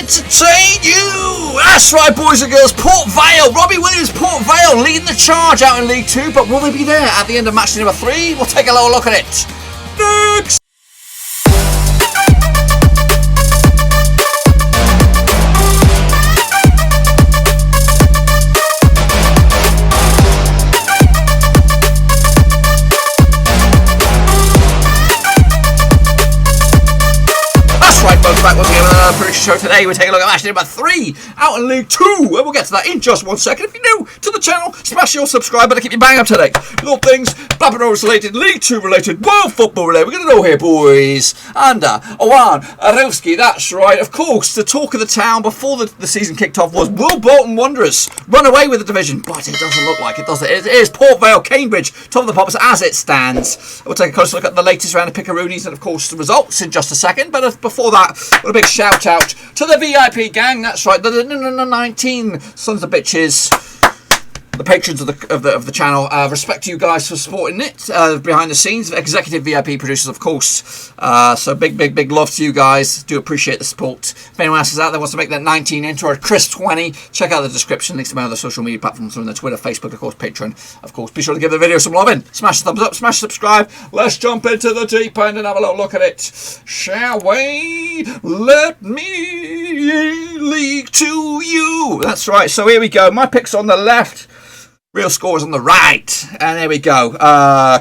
entertain you. That's right, boys and girls. Port Vale, Robbie Williams, Port Vale leading the charge out in League 2, but will they be there at the end of match number 3? We'll take a little look at it next. Back once again with another prediction show. Today we're taking a look at match number 3 out in League 2, and we'll get to that in just 1 second. If you're new to the channel, smash your subscribe button to keep you bang up to date with all things Barrow related, League 2 related, world football related. We're going to know here, boys. And Owan Arewski, that's right. Of course, the talk of the town before the season kicked off was, will Bolton Wanderers run away with the division? But it doesn't look like it, does it? It is Port Vale, Cambridge, top of the pops as it stands. We'll take a closer look at the latest round of pickaroonies and, of course, the results in just a second. But before that, what a big shout out to the VIP gang. That's right, the 19 sons of bitches, the patrons of the channel. Respect to you guys for supporting it behind the scenes. Executive VIP producers, of course. So big love to you guys. Do appreciate the support. If anyone else is out there wants to make that 19 enter a Chris 20, check out the description. Links to my other social media platforms on the Twitter, Facebook, of course, Patreon. Of course, be sure to give the video some love in. Smash the thumbs up, smash subscribe. Let's jump into the deep end and have a little look at it, shall we? Let me leak to you. That's right. So here we go. My picks on the left. Real scores on the right. And there we go.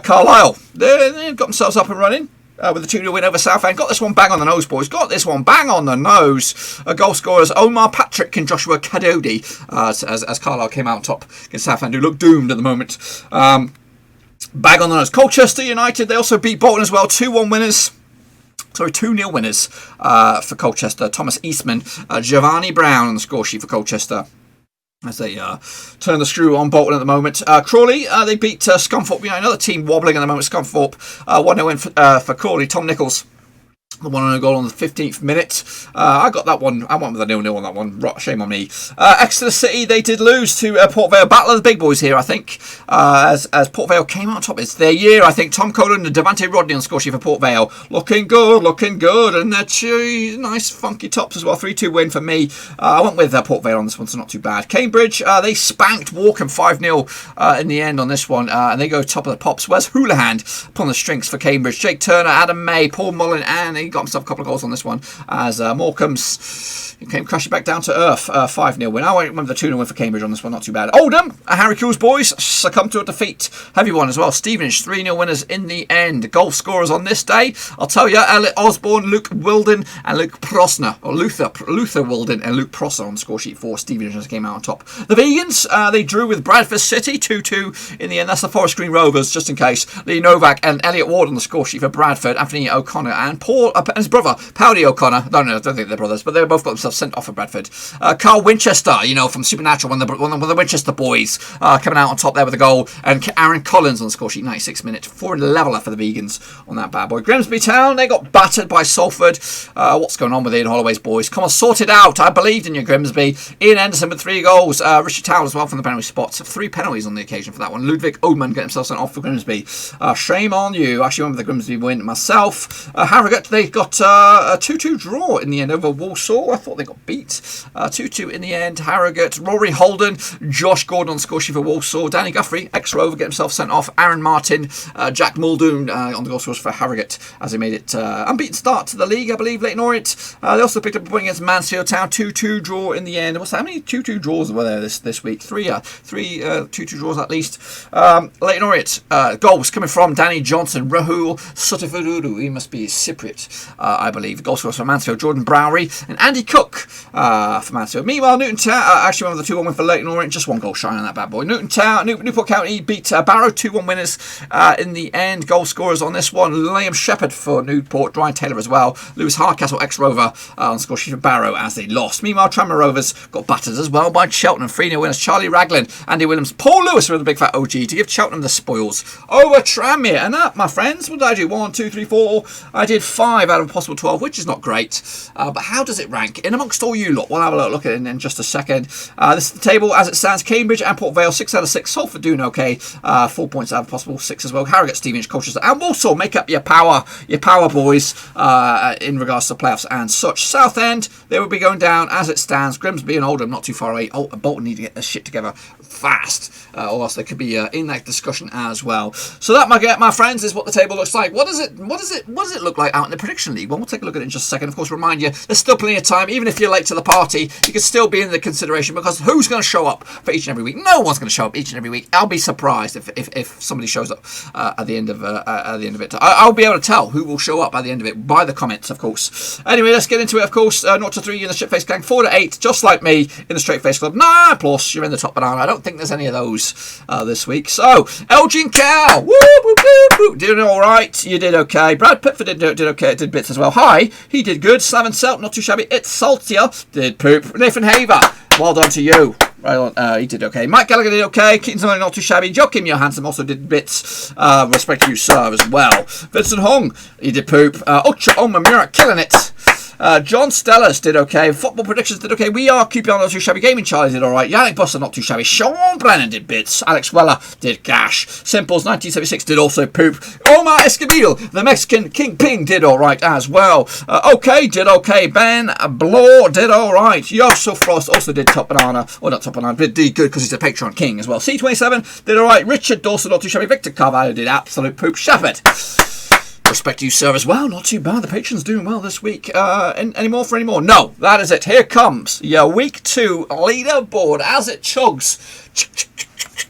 Carlisle. They've got themselves up and running with a 2-0 win over Southend. Got this one bang on the nose, boys. Got this one bang on the nose. Goal scorers Omar Patrick and Joshua Kadodi as Carlisle came out on top against Southend, who look doomed at the moment. Bang on the nose. Colchester United, they also beat Bolton as well. 2-1 winners. Sorry, 2-0 winners for Colchester. Thomas Eastman, Giovanni Brown on the score sheet for Colchester, as they turn the screw on Bolton at the moment. Crawley, they beat Scunthorpe. You know, another team wobbling at the moment. Scunthorpe, 1-0 win for Crawley. Tom Nichols, the 1-0 goal on the 15th minute. I got that one. I went with a 0-0 on that one. Shame on me. Exeter City, they did lose to Port Vale. Battle of the big boys here, I think. As Port Vale came out top. It's their year, I think. Tom Cullen and Devante Rodney on score sheet for Port Vale. Looking good. And they're nice funky tops as well. 3-2 win for me. I went with Port Vale on this one, so not too bad. Cambridge, they spanked Morecambe 5-0 in the end on this one. And they go top of the pops. Where's Houlihan upon the strings for Cambridge? Jake Turner, Adam May, Paul Mullen, and he got himself a couple of goals on this one as Morecambe's came crashing back down to earth. 5-0 win. I went with the 2-0 win for Cambridge on this one, not too bad. Oldham, Harrogate boys succumbed to a defeat. Heavy one as well. Stevenage, 3-0 winners in the end. Goal scorers on this day, I'll tell you, Elliot Osborne, Luke Wilden and Luke Prosner, or Luther Wilden and Luke Prosser on the score sheet for Stevenage as came out on top. The Vegans, they drew with Bradford City, 2-2 in the end. That's the Forest Green Rovers, just in case. Lee Novak and Elliot Ward on the score sheet for Bradford. Anthony O'Connor and Paul and his brother, Powdy O'Connor. I don't think they're brothers, but they both got themselves sent off for Bradford. Carl Winchester, you know, from Supernatural, one of the Winchester boys, coming out on top there with a goal. And Aaron Collins on the score sheet, 96 minutes. 4 leveler for the Vegans on that bad boy. Grimsby Town, they got battered by Salford. What's going on with Ian Holloway's boys? Come on, sort it out. I believed in you, Grimsby. Ian Anderson with 3 goals. Richard Towell as well from the penalty spots. 3 penalties on the occasion for that one. Ludwig Oman getting himself sent off for Grimsby. Shame on you. Actually went with the Grimsby win myself. Harrogate, they got a 2-2 draw in the end over Walsall. I thought they got beat. 2-2 in the end. Harrogate, Rory Holden, Josh Gordon on score sheet for Walsall. Danny Guthrie, ex-Rover, get himself sent off. Aaron Martin, Jack Muldoon on the goal scorers for Harrogate as they made it unbeaten start to the league, I believe. Leyton Orient, they also picked up a point against Mansfield Town. 2-2 draw in the end. How many 2-2 draws were there this week? 3 2-2 draws at least. Leyton Orient, goals coming from Danny Johnson, Rahul Sutafururu, he must be Cypriot, I believe. Goal scorers for Mansfield, Jordan Browery and Andy Cook for Mansfield. Meanwhile, Newton Town, actually one of the 2-1 win for Leyton Orient, just 1 goal shy on that bad boy. Newport County beat Barrow, 2-1 winners in the end. Goal scorers on this one, Liam Shepherd for Newport, Brian Taylor as well. Lewis Hardcastle, ex-Rover, on score sheet for Barrow as they lost. Meanwhile, Tranmere Rovers got battered as well by Cheltenham. 3-0 winners, Charlie Raglan, Andy Williams, Paul Lewis with a big fat OG to give Cheltenham the spoils over Tranmere. And that, my friends, what did I do? 1, 2, 3, 4. I did 5 5 out of a possible 12, which is not great. But how does it rank in amongst all you lot? We'll have a look at it in just a second. This is the table as it stands. Cambridge and Port Vale, 6 out of 6. Salford doing okay, 4 points out of a possible 6 as well. Harrogate, Stevenage, Colchester, and Walsall make up your power boys in regards to playoffs and such. Southend, they will be going down as it stands. Grimsby and Oldham not too far away. Bolton need to get their shit together fast, or else they could be in that discussion as well. So that, my friends, is what the table looks like. What does it look like out in the prediction league? Well, we'll take a look at it in just a second. Of course, remind you, there's still plenty of time. Even if you're late to the party, you can still be in the consideration, because who's going to show up for each and every week? No one's going to show up each and every week. I'll be surprised if somebody shows up at the end of it. I'll be able to tell who will show up at the end of it by the comments, of course. Anyway, let's get into it. Of course, 0 to 3 in the shit face gang, 4 to 8, just like me in the straight face club. 9 plus, you're in the top banana. I don't think there's any of those this week. So, Elgin Cow, woo, woo, woo, woo, did all right. You did okay. Brad Pittford did okay. Did bits as well. Hi, he did good. Slaven Selt, not too shabby. It's Saltier did poop. Nathan Haver, well done to you. Right on, he did okay. Mike Gallagher did okay. Keaton's not too shabby. Joachim Johansson also did bits. Respect to you, sir, as well. Vincent Hung, he did poop. Ucha Omamura, killing it. John Stellers did okay. Football predictions did okay. We are QPR not too shabby. Gaming Charlie did alright. Yannick Buster not too shabby. Sean Brennan did bits. Alex Weller did gash. Simples 1976 did also poop. Omar Escobil, the Mexican Kingpin, did alright as well. Okay did okay. Ben Blore did alright. Yosef Frost also did top banana. Or not top banana, but did good because he's a Patreon king as well. C27 did alright. Richard Dawson not too shabby. Victor Carvalho did absolute poop. Shepherd, respect to you, sir, as well. Not too bad. The patrons doing well this week. Any more? No, that is it. Here comes your week 2 leaderboard as it chugs.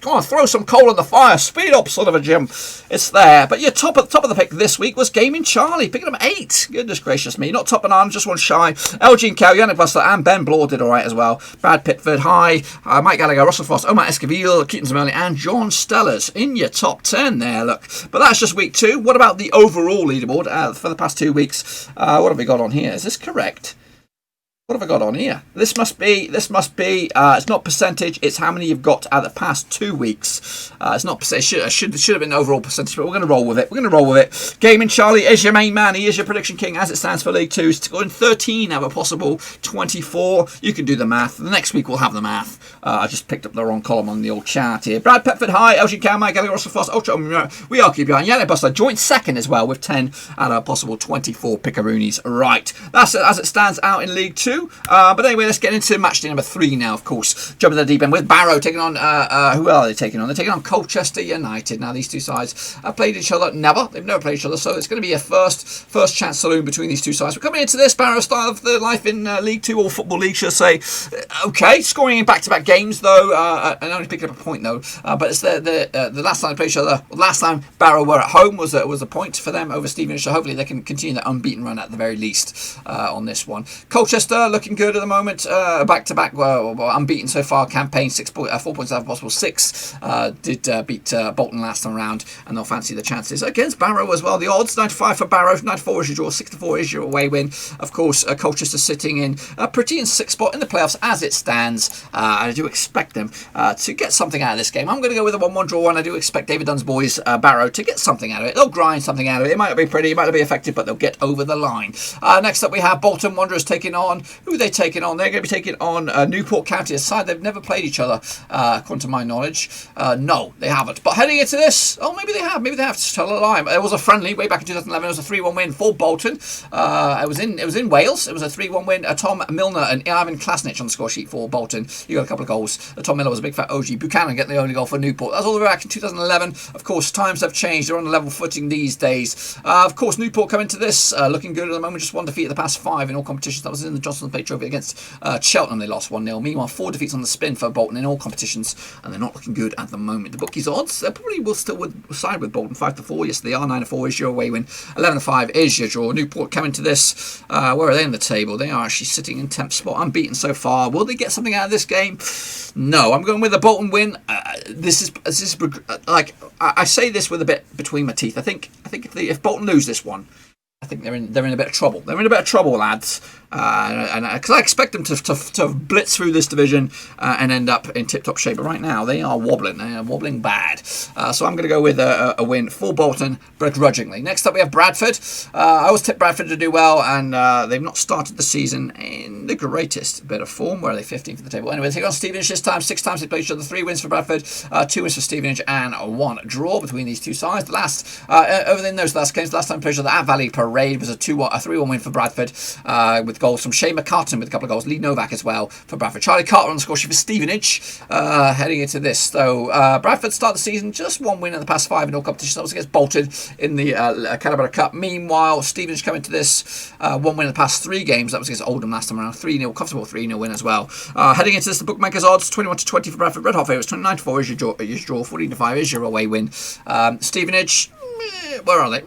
Come on, throw some coal in the fire. Speed up, son of a Jim. It's there. But your top of the pick this week was Gaming Charlie, picking up 8. Goodness gracious me. Not top banana, just one shy. Elgin Cow, Yannick Buster, and Ben Blore did alright as well. Brad Pittford, hi. Mike Gallagher, Russell Frost, Omar Escobil, Keaton Zmerley, and John Stellers in your top 10 there, look. But that's just week 2. What about the overall leaderboard for the past 2 weeks? What have we got on here? Is this correct? What have I got on here? This must be, it's not percentage, it's how many you've got out of the past 2 weeks. It's not percentage, it should have been overall percentage, but we're going to roll with it. Gaming Charlie is your main man, he is your prediction king as it stands for League 2. Scoring 13 out of a possible 24. You can do the math. The next week we'll have the math. I just picked up the wrong column on the old chart here. Brad Petford, hi. Elgin Cow, Mike Gallagher, Russell Frost, Ultra, we are keep behind. Yannick Buster joint second as well with 10 out of a possible 24 pickaroonies. Right, that's it as it stands out in League 2. But anyway, let's get into matchday number 3 now, of course. Jumping to the deep end with Barrow taking on, who are they taking on? They're taking on Colchester United. Now, these two sides have played each other. They've never played each other, so it's going to be a first chance saloon between these two sides. We're coming into this Barrow style of the life in League 2 or Football League, should I say. Okay, scoring in back-to-back games, though, and only picking up a point, though. But it's the last time they played each other, last time Barrow were at home was a point for them over Stevenage, so hopefully they can continue that unbeaten run at the very least on this one. Colchester looking good at the moment, back-to-back, unbeaten so far campaign, 4 points out of possible 6, did beat Bolton last time round, and they'll fancy the chances against Barrow as well. The odds, 95 for Barrow, 94 is your draw, 64 is your away win. Of course, Colchester sitting in a pretty in 6th spot in the playoffs as it stands, and I do expect them to get something out of this game. I'm going to go with a 1-1 draw, and I do expect David Dunn's boys, Barrow, to get something out of it. They'll grind something out of it. It might not be pretty, it might not be effective, but they'll get over the line. Next up we have Bolton Wanderers taking on, who are they taking on? They're going to be taking on Newport County, a side they've never played each other, according to my knowledge. No, they haven't. But heading into this, maybe they have to tell a lie. It was a friendly way back in 2011. It was a 3-1 win for Bolton. It was in Wales. It was a 3-1 win. Tom Milner and Ivan Klasnich on the score sheet for Bolton. You got a couple of goals. Tom Milner was a big fat OG. Buchanan getting the only goal for Newport. That was all the way back in 2011. Of course, times have changed. They're on a level footing these days. Of course, Newport coming to this looking good at the moment. Just 1 defeat at the past 5 in all competitions. That was in the Johnson Plate Trophy against Cheltenham. They lost 1-0. Meanwhile, 4 defeats on the spin for Bolton in all competitions, and they're not looking good at the moment. The bookies' odds, they probably will still side with Bolton. 5-4. Yes, they are. 9-4 is your away win. 11-5 is your draw. Newport coming to this. Where are they in the table? They are actually sitting in 10th spot, unbeaten so far. Will they get something out of this game? No, I'm going with a Bolton win. This is like I say this with a bit between my teeth. I think if Bolton lose this one, I think they're in a bit of trouble. They're in a bit of trouble, lads. Because I expect them to blitz through this division and end up in tip-top shape. But right now, they are wobbling. They are wobbling bad. So I'm going to go with a win for Bolton, begrudgingly. Next up, we have Bradford. I always tip Bradford to do well, and they've not started the season in the greatest bit of form. Where are they? 15th for the table. Anyway, they take on Stevenage this time. 6 times they played each other. 3 wins for Bradford, 2 wins for Stevenage, and 1 draw between these two sides. The last, over in those last games, the last time they played each other at Vale Parade was a 3-1 win for Bradford, with goals from Shane McCartan with a couple of goals. Lee Novak as well for Bradford. Charlie Carter on the score sheet for Stevenage, heading into this. So Bradford start the season just 1 win in the past 5 in all competitions. That was against Bolton in the Carlisle Cup. Meanwhile, Stevenage come into this 1 win in the past 3 games. That was against Oldham last time around. 3-0, comfortable 3-0 win as well. Heading into this, the bookmakers odds 21-20 for Bradford. Red hot favourites. 29-4 is your draw. 14-5 is your away win. Stevenage, where are they?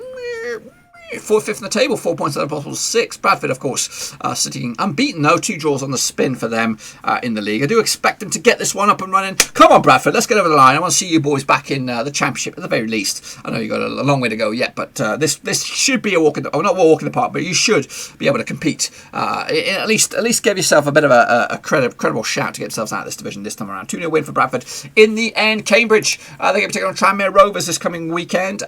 4th in the table, 4 points out of possible 6. Bradford, of course, sitting unbeaten though. 2 draws on the spin for them in the league. I do expect them to get this one up and running. Come on, Bradford, let's get over the line. I want to see you boys back in the Championship at the very least. I know you've got a long way to go yet, but this should be a walk in the, not a walk in the park, but you should be able to compete. At least give yourself a bit of a credible shout to get themselves out of this division this time around. 2-0 win for Bradford. In the end, Cambridge, they're going to be taking on Tranmere Rovers this coming weekend.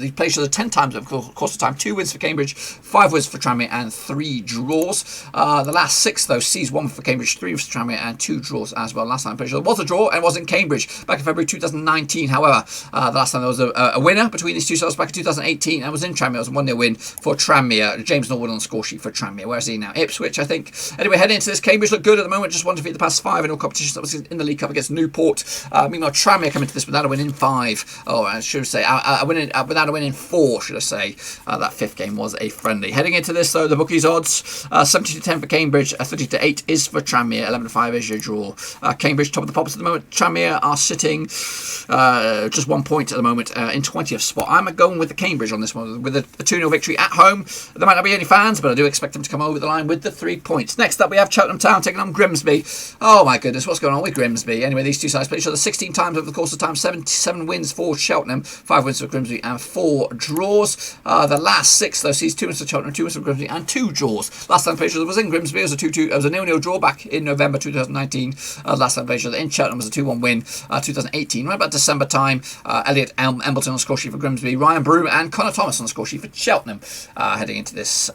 These places 10 times over the course of time. 2 wins for Cambridge, 5 wins for Tranmere, and 3 draws. The last 6 though sees 1 for Cambridge, 3 for Tranmere, and 2 draws as well. Last time I'm pretty sure there was a draw and was in Cambridge back in February 2019. However, the last time there was a winner between these two sides back in 2018 and was in Tranmere. It was a 1-0 win for Tranmere. James Norwood on the score sheet for Tranmere. Where is he now? Ipswich, I think. Anyway, heading into this, Cambridge look good at the moment. Just 1 defeat the past 5 in all competitions. That was in the League Cup against Newport. Meanwhile, Tranmere come into this without a win in 5. Oh, I should say without a win in 4. Should I say? That 5th game was a friendly. Heading into this, though, the bookies odds 70-10 for Cambridge, 30-8 is for Tranmere, 11-5 is your draw. Cambridge top of the pops at the moment. Tranmere are sitting just 1 point at the moment in 20th spot. I'm going with the Cambridge on this one with a 2-0 victory at home. There might not be any fans, but I do expect them to come over the line with the 3 points. Next up, we have Cheltenham Town taking on Grimsby. Oh my goodness, what's going on with Grimsby? Anyway, these two sides play each other 16 times over the course of time. 7 wins for Cheltenham, 5 wins for Grimsby, and 4 draws. The last 6 though sees 2 wins for Cheltenham, 2 wins for Grimsby, and 2 draws. Last time played was in Grimsby. It was a 2-2. It was a 0-0 draw back in November 2019. Last time played in Cheltenham was a 2-1 win. 2018. Right about December time. Elliot Embleton on the score sheet for Grimsby. Ryan Broom and Connor Thomas on the score sheet for Cheltenham. Heading into this,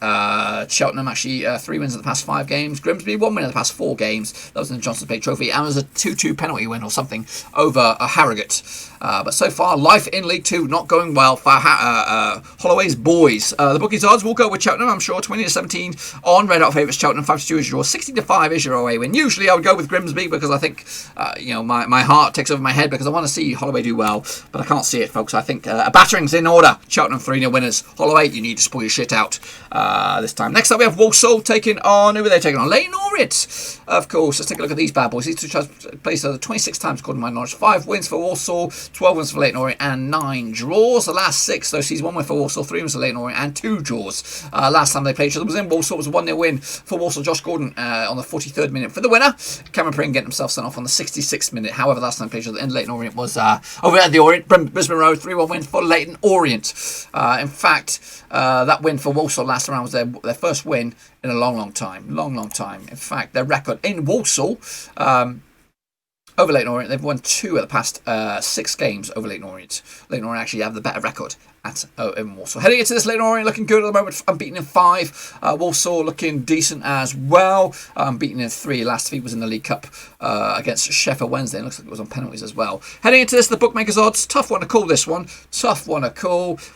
Cheltenham actually 3 wins in the past 5 games. Grimsby 1 win in the past 4 games. That was in the Johnson Pay Trophy, and was a 2-2 penalty win or something over Harrogate. But so far, life in League 2 not going well for Holloway's boys. The bookies odds will go with Cheltenham, I'm sure. 20-17 on red hot favourites. Cheltenham 5-2 is your draw. 60-5 is your away win. Usually I would go with Grimsby because I think my heart takes over my head because I want to see Holloway do well, but I can't see it, folks. I think a battering's in order. Cheltenham 3-0 winners. Holloway, you need to spoil your shit out this time. Next up we have Walsall taking on, who are they taking on? Leyton Orient, of course. Let's take a look at these bad boys. These two played 26 times according to my knowledge. 5 wins for Walsall, 12 wins for Leyton Orient, and 9 draws. The last 6 though sees 1 win for Walsall, 3 wins for Leyton Orient, and 2 draws. Last time they played each other was in Walsall. It was a 1-0 win for Walsall. Josh Gordon on the 43rd minute for the winner. Cameron Pring getting himself sent off on the 66th minute. However, last time they played each other in Leyton Orient was over at the Orient, Brisbane Road, 3-1 win for Leyton Orient. In fact, that win for Walsall last round was their first win in a long time. In fact, their record in Walsall over Leyton Orient, they've won 2 of the past 6 games over Leyton Orient. Leyton Orient actually have the better record in Walsall. Heading into this, Leyton Orient looking good at the moment. Unbeaten in 5. Walsall looking decent as well. Unbeaten in 3. Last defeat was in the League Cup against Sheffield Wednesday. It looks like it was on penalties as well. Heading into this, the bookmakers odds. Tough one to call this one.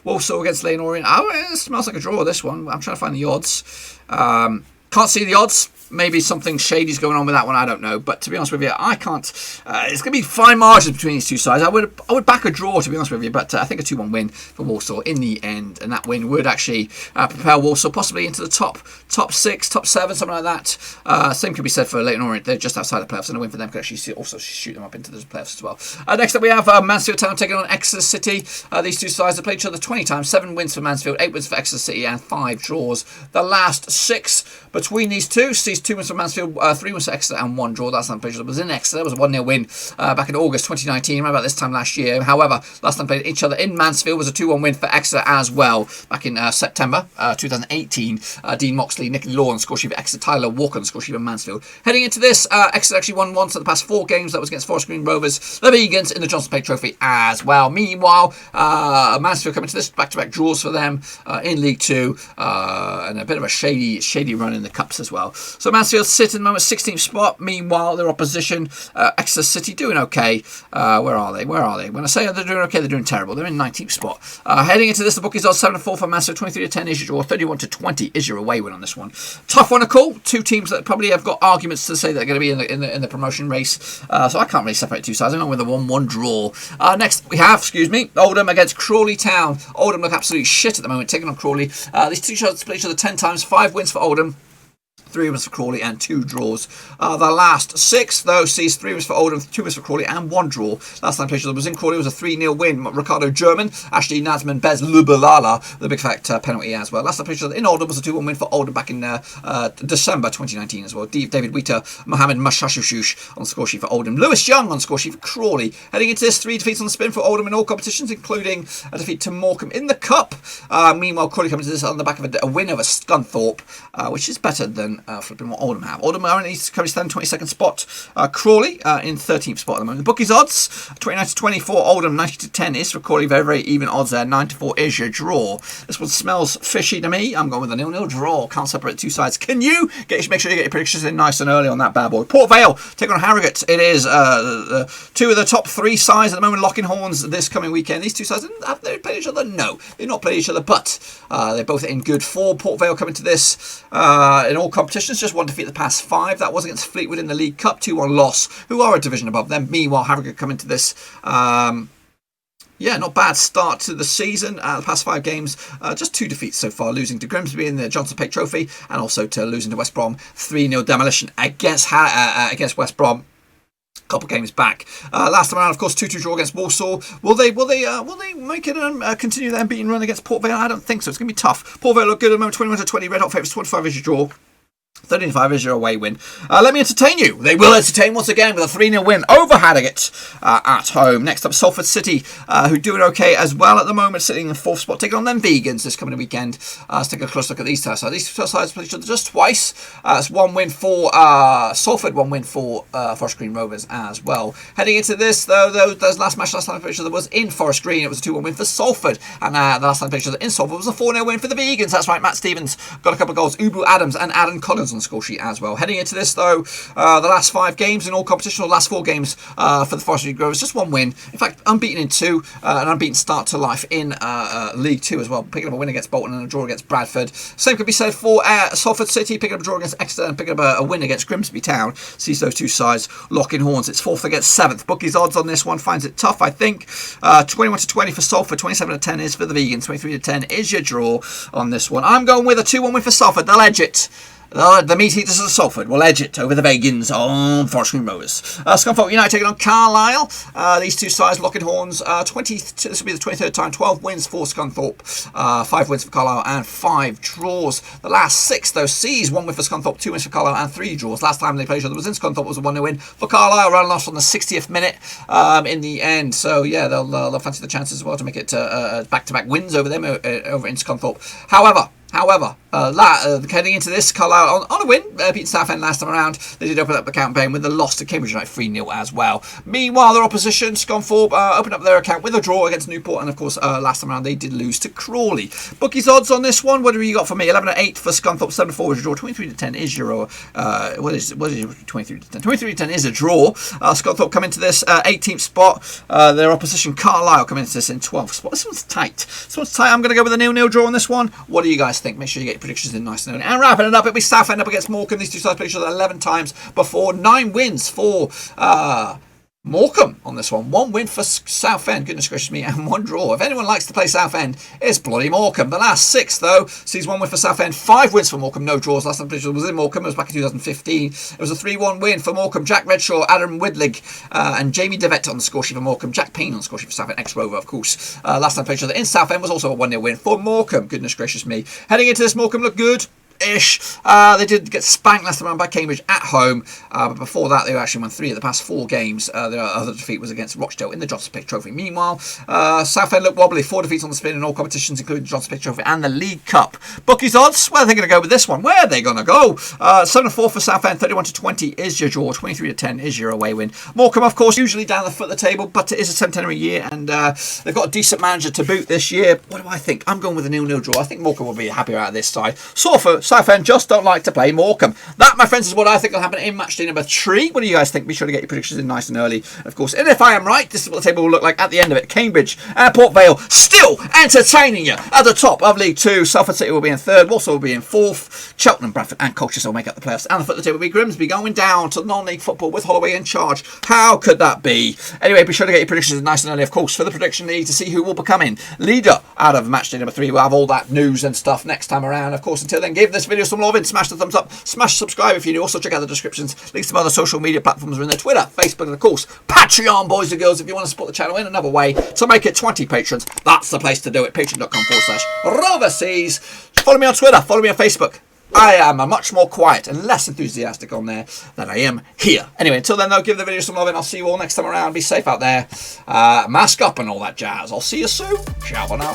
Walsall against Leyton Orient. It smells like a draw, this one. I'm trying to find the odds. Can't see the odds. Maybe something shady's going on with that one, I don't know. But to be honest with you, I can't. It's going to be fine margins between these two sides. I would back a draw, to be honest with you. But I think a 2-1 win for Walsall in the end. And that win would actually propel Walsall possibly into the top 6, top 7, something like that. Same could be said for Leyton Orient. They're just outside the playoffs. And a win for them could actually also shoot them up into the playoffs as well. Next up we have Mansfield Town taking on Exeter City. These two sides have played each other 20 times. 7 wins for Mansfield, 8 wins for Exeter City, and 5 draws. The last 6 between these two. Sees 2 wins for Mansfield, 3 wins for Exeter, and 1 draw. Last time played was in Exeter. It was a 1-0 win back in August 2019, around about this time last year. However, last time played each other in Mansfield was a 2-1 win for Exeter as well back in September 2018. Dean Moxley, Nicky Law score sheet for Exeter, Tyler Walker score sheet for Mansfield. Heading into this, Exeter actually won once of the past 4 games. That was against Forest Green Rovers, the Vegans, in the Johnson Page Trophy as well. Meanwhile, Mansfield coming to this back-to-back draws for them in League 2, and a bit of a shady run in the Cups as well. So Mansfield sit in the moment 16th spot. Meanwhile, their opposition, Exeter City, doing okay. Where are they? When I say they're doing okay, they're doing terrible. They're in 19th spot. Heading into this, the bookies are 7-4 for Mansfield, 23-10 is your draw, 31-20 is your away win on this one. Tough one to call. 2 teams that probably have got arguments to say they're going to be in the promotion race. So I can't really separate 2 sides. I'm going with a 1-1 draw. Next we have, Oldham against Crawley Town. Oldham look absolutely shit at the moment, taking on Crawley. These 2 shots split each other 10 times. 5 wins for Oldham, 3 wins for Crawley, and 2 draws. The last 6, though, sees 3 wins for Oldham, 2 wins for Crawley, and 1 draw. Last time played was in Crawley was a 3-0 win. Ricardo German, Ashley Nazman, Bez Lubalala, the big fact penalty as well. Last time played in Oldham was a 2-1 win for Oldham back in December 2019 as well. David Wheater, Mohammed Mashashushush on the score sheet for Oldham. Lewis Young on score sheet for Crawley. Heading into this, 3 defeats on the spin for Oldham in all competitions, including a defeat to Morecambe in the Cup. Meanwhile, Crawley coming to this on the back of a win over Scunthorpe, which is better than flipping what Oldham have. Oldham are in the currently stand 22nd spot. Crawley in 13th spot at the moment. The bookies odds 29-24. Oldham 90-10 is for Crawley. Very, very even odds there. 9-4 is your draw. This one smells fishy to me. I'm going with a 0-0 draw. Can't separate 2 sides. Can you make sure you get your predictions in nice and early on that bad boy? Port Vale take on Harrogate. It is 2 of the top 3 sides at the moment locking horns this coming weekend. These 2 sides, have they played each other? No, they've not played each other, but they're both in good form. Port Vale coming to this in all competitions, just 1 defeat the past 5. That was against Fleetwood in the League Cup, 2-1 loss, who are a division above them. Meanwhile, Harrogate coming to this, not bad start to the season. The past 5 games, just 2 defeats so far, losing to Grimsby in the Johnson Pate Trophy, and also to losing to West Brom 3-0 demolition against West Brom. Couple games back. Last time around, of course, 2-2 draw against Walsall. Will they make it continue their unbeaten run against Port Vale? I don't think so. It's going to be tough. Port Vale look good at the moment, 21-20. Red hot favourites, 25 is your draw. 35 is your away win. Let me entertain you. They will entertain once again with a 3-0 win over Harrogate at home. Next up, Salford City, who are doing okay as well at the moment, sitting in 4th spot, taking on them Vegans this coming weekend. Let's take a close look at these 2 sides. These 2 sides play each other just twice. It's 1 win for Salford, 1 win for Forest Green Rovers as well. Heading into this, though, those last time played each other was in Forest Green. It was a 2-1 win for Salford, and the last time played each other in Salford was a 4-0 win for the Vegans. That's right, Matt Stevens got a couple of goals. Ubu Adams and Adam Collins on the score sheet as well. Heading into this, though, the last 5 games in all competition, or last 4 games for the Forest Green Rovers, just 1 win. In fact, unbeaten in 2, an unbeaten start to life in League 2 as well, picking up a win against Bolton and a draw against Bradford. Same could be said for Salford City, picking up a draw against Exeter and picking up a win against Grimsby Town. Sees those 2 sides locking horns. It's 4th against 7th. Bookies odds on this one finds it tough, I think. 21-20 for Salford, 27-10 is for the Vegans, 23-10 is your draw on this one. I'm going with a 2-1 win for Salford. They'll edge it. The meat eaters of Salford will edge it over the Vegans on Forest Green Rovers. Scunthorpe United taking on Carlisle. These 2 sides locking horns. This will be the 23rd time. 12 wins for Scunthorpe, 5 wins for Carlisle, and 5 draws. The last 6, though, sees 1 win for Scunthorpe, 2 wins for Carlisle, and 3 draws. Last time they played each other was in Scunthorpe, was a 1-0 win for Carlisle, running off on the 60th minute in the end. So yeah, they'll fancy the chances as well to make it back-to-back wins over them over in Scunthorpe. However, heading into this, Carlisle on a win, beat Southend last time around. They did open up the campaign with a loss to Cambridge United 3-0 as well. Meanwhile, their opposition, Scunthorpe, opened up their account with a draw against Newport, and of course, last time around they did lose to Crawley. Bookies odds on this one, what have you got for me? 11-8 for Scunthorpe, 7-4 is your draw, 23-10 is your what is 23-10? 23-10 is a draw. Scunthorpe come into this 18th spot. Their opposition, Carlisle, come into this in 12th spot. This one's tight. I'm going to go with a 0-0 draw on this one. What do you guys think? Make sure you get your predictions in nice and early. And wrapping it up, it'll be Southend up against Morecambe. These 2 sides played each other 11 times before. 9 wins for Morecambe on this one. 1 win for Southend, goodness gracious me, and 1 draw. If anyone likes to play Southend, it's bloody Morecambe. The last 6, though, sees 1 win for Southend, 5 wins for Morecambe, no draws. Last time played was in Morecambe, it was back in 2015. It was a 3-1 win for Morecambe. Jack Redshaw, Adam Widlig, and Jamie Devet on the score sheet for Morecambe. Jack Payne on the score sheet for Southend, ex-Rover, of course. Last time played each other in Southend was also a 1-0 win for Morecambe, goodness gracious me. Heading into this, Morecambe look good. ish. They did get spanked last time by Cambridge at home, but before that they actually won 3 of the past 4 games. Their other defeat was against Rochdale in the Johnson Pick Trophy. Meanwhile, Southend looked wobbly, 4 defeats on the spin in all competitions, including the Johnson Pick Trophy and the League Cup. Bookies odds, where are they going to go with this one? Where are they going to go? 7-4 for Southend, 31-20 is your draw, 23-10 is your away win. Morecambe, of course, usually down the foot of the table, but it is a centenary year, and they've got a decent manager to boot this year. What do I think? I'm going with a 0-0 draw. I think Morecambe will be happier out of this side. So for Southend, just don't like to play Morecambe. That, my friends, is what I think will happen in matchday number 3. What do you guys think? Be sure to get your predictions in nice and early, of course. And if I am right, this is what the table will look like at the end of it. Cambridge and Port Vale still entertaining you at the top of League 2. Salford City will be in 3rd. Walsall will be in 4th. Cheltenham, Bradford and Colchester will make up the playoffs. And the foot of the table will be Grimsby going down to non-league football with Holloway in charge. How could that be? Anyway, be sure to get your predictions in nice and early, of course, for the prediction league to see who will become in leader out of matchday number 3. We'll have all that news and stuff next time around. Of course, until then, give this video some love and smash the thumbs up, smash subscribe if you're new. Also check out the descriptions. Links to my other social media platforms are in there: Twitter, Facebook, and of course Patreon, boys and girls. If you want to support the channel in another way to make it 20 patrons, that's the place to do it. Patreon.com/Roverseas. Follow me on Twitter, follow me on Facebook. I am much more quiet and less enthusiastic on there than I am here. Anyway, until then though, give the video some love and I'll see you all next time around. Be safe out there, mask up and all that jazz. I'll see you soon. Ciao for now.